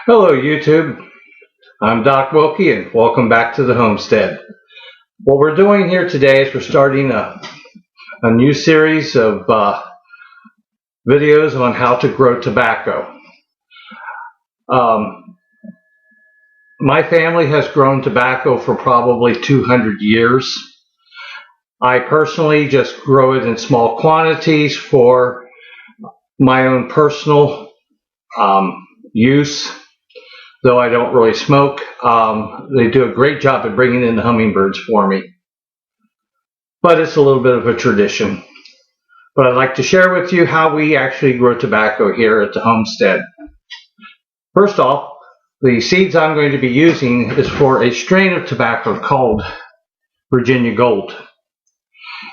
Hello YouTube, I'm Doc Wilkie and welcome back to the homestead. What we're doing here today is we're starting a new series of videos on how to grow tobacco. My family has grown tobacco for probably 200 years. I personally just grow it in small quantities for my own personal use. Though I don't really smoke, they do a great job at bringing in the hummingbirds for me. But it's a little bit of a tradition. But I'd like to share with you how we actually grow tobacco here at the homestead. First off, the seeds I'm going to be using is for a strain of tobacco called Virginia Gold.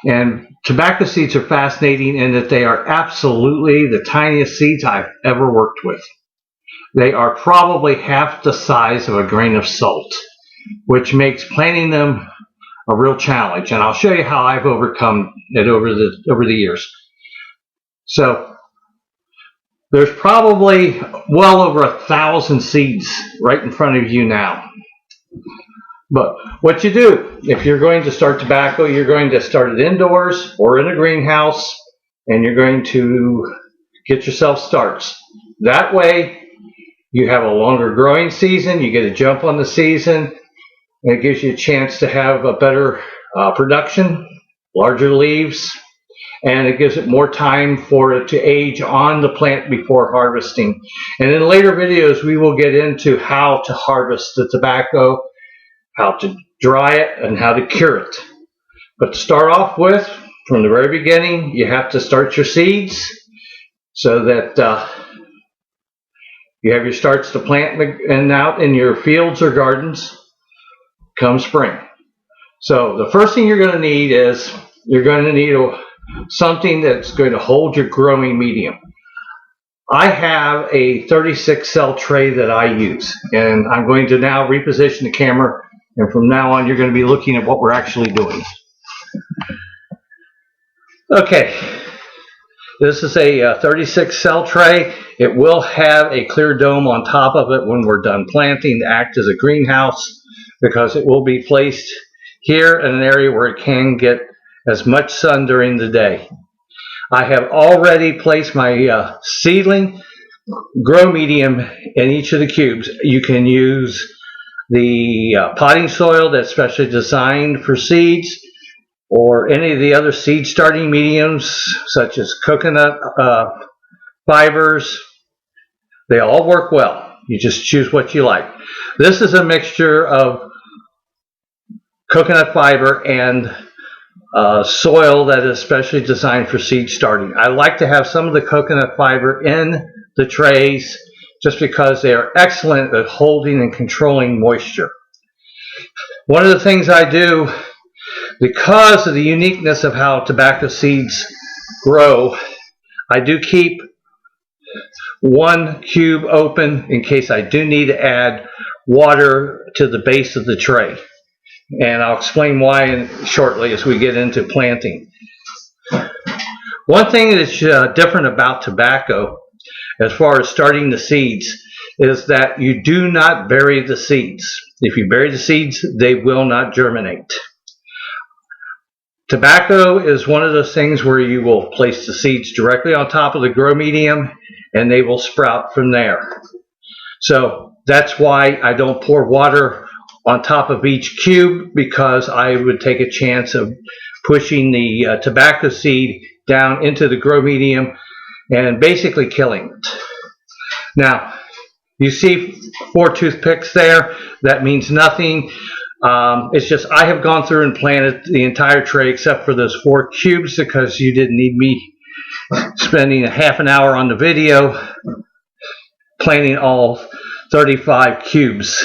And tobacco seeds are fascinating in that they are absolutely the tiniest seeds I've ever worked with. They are probably half the size of a grain of salt, which makes planting them a real challenge. And I'll show you how I've overcome it over the years. So there's probably well over 1,000 seeds right in front of you now. But what you do, if you're going to start tobacco, you're going to start it indoors or in a greenhouse, and you're going to get yourself starts. That way, you have a longer growing season, you get a jump on the season, and it gives you a chance to have a better production, larger leaves, and it gives it more time for it to age on the plant before harvesting. And in later videos, we will get into how to harvest the tobacco, how to dry it, and how to cure it. But to start off with, from the very beginning, you have to start your seeds so that you have your starts to plant and out in your fields or gardens come spring. So the first thing you're going to need is you're going to need something that's going to hold your growing medium. I have a 36 cell tray that I use, and I'm going to now reposition the camera, and from now on you're going to be looking at what we're actually doing. Okay, this is a 36 cell tray. It will have a clear dome on top of it when we're done planting to act as a greenhouse, because it will be placed here in an area where it can get as much sun during the day. I have already placed my seedling grow medium in each of the cubes. You can use the potting soil that's specially designed for seeds, or any of the other seed starting mediums such as coconut fibers. They all work well. You just choose what you like. This is a mixture of coconut fiber and soil that is specially designed for seed starting. I like to have some of the coconut fiber in the trays just because they are excellent at holding and controlling moisture. One of the things I do, because of the uniqueness of how tobacco seeds grow, I do keep one cube open in case I do need to add water to the base of the tray. And I'll explain why shortly as we get into planting. One thing that's different about tobacco, as far as starting the seeds, is that you do not bury the seeds. If you bury the seeds, they will not germinate. Tobacco is one of those things where you will place the seeds directly on top of the grow medium and they will sprout from there. So that's why I don't pour water on top of each cube, because I would take a chance of pushing the tobacco seed down into the grow medium and basically killing it. Now, you see 4 toothpicks there. That means nothing. It's just I have gone through and planted the entire tray except for those 4 cubes because you didn't need me spending a half an hour on the video planting all 35 cubes.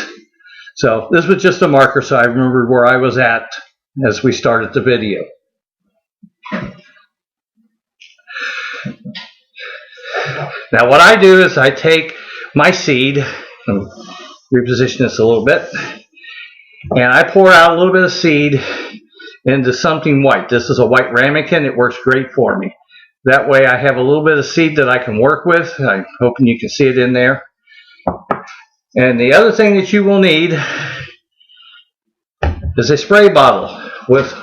So this was just a marker so I remembered where I was at as we started the video. Now what I do is I take my seed, reposition this a little bit, and I pour out a little bit of seed into something white. This is a white ramekin. It works great for me. That way I have a little bit of seed that I can work with. I'm hoping you can see it in there. And the other thing that you will need is a spray bottle with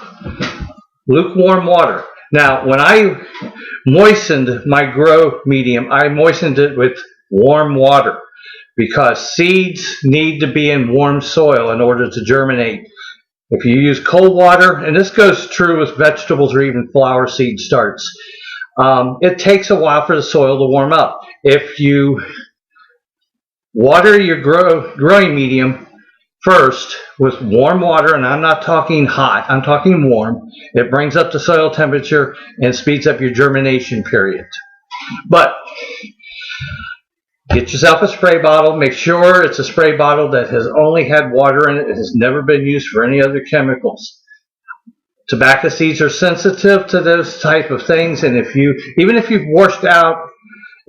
lukewarm water. Now, when I moistened my grow medium, I moistened it with warm water because seeds need to be in warm soil in order to germinate. If you use cold water, and this goes true with vegetables or even flower seed starts, it takes a while for the soil to warm up. If you water your growing medium first with warm water, and I'm not talking hot, I'm talking warm, it brings up the soil temperature and speeds up your germination period. But get yourself a spray bottle. Make sure it's a spray bottle that has only had water in it. It has never been used for any other chemicals. Tobacco seeds are sensitive to those type of things, and even if you've washed out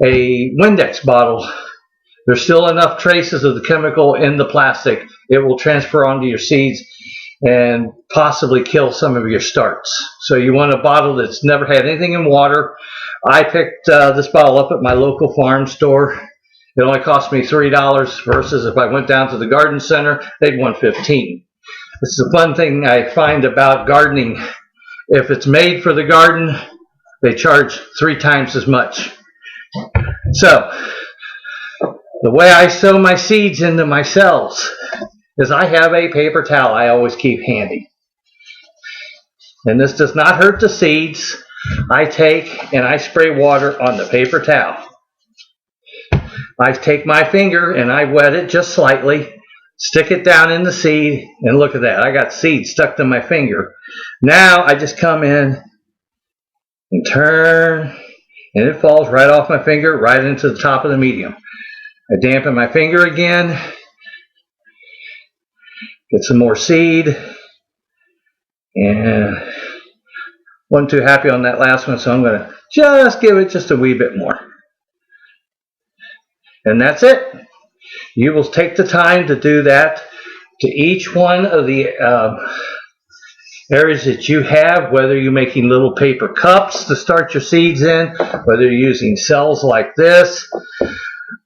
a Windex bottle, there's still enough traces of the chemical in the plastic. It will transfer onto your seeds and possibly kill some of your starts. So you want a bottle that's never had anything in water. I picked this bottle up at my local farm store. It only cost me $3 versus if I went down to the garden center, they'd want $15. This is a fun thing I find about gardening. If it's made for the garden, they charge 3 times as much. So, the way I sow my seeds into my cells is I have a paper towel I always keep handy. And this does not hurt the seeds. I take and I spray water on the paper towel. I take my finger and I wet it just slightly, stick it down in the seed, and look at that. I got seed stuck to my finger. Now I just come in and turn, and it falls right off my finger, right into the top of the medium. I dampen my finger again, get some more seed, and wasn't too happy on that last one, so I'm going to just give it just a wee bit more. And that's it. You will take the time to do that to each one of the areas that you have, whether you're making little paper cups to start your seeds in, whether you're using cells like this.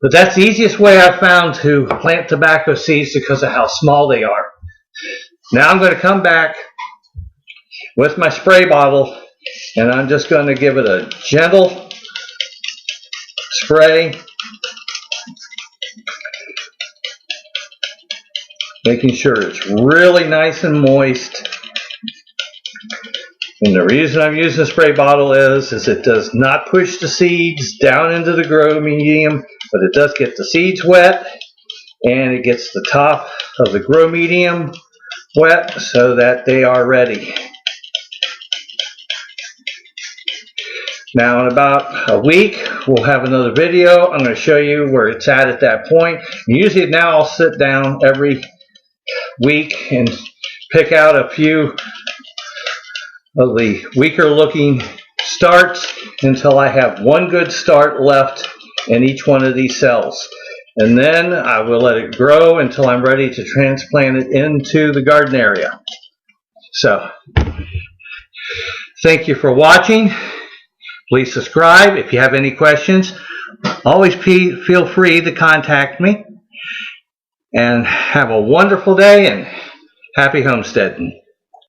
But that's the easiest way I've found to plant tobacco seeds because of how small they are. Now I'm going to come back with my spray bottle, and I'm just going to give it a gentle spray, making sure it's really nice and moist. And the reason I'm using a spray bottle is it does not push the seeds down into the grow medium, but it does get the seeds wet, and it gets the top of the grow medium wet so that they are ready. Now in about a week, we'll have another video. I'm going to show you where it's at that point. Usually now I'll sit down every week and pick out a few of the weaker looking starts until I have one good start left in each one of these cells. And then I will let it grow until I'm ready to transplant it into the garden area. So, thank you for watching. Please subscribe. If you have any questions, always feel free to contact me. And have a wonderful day and happy homesteading.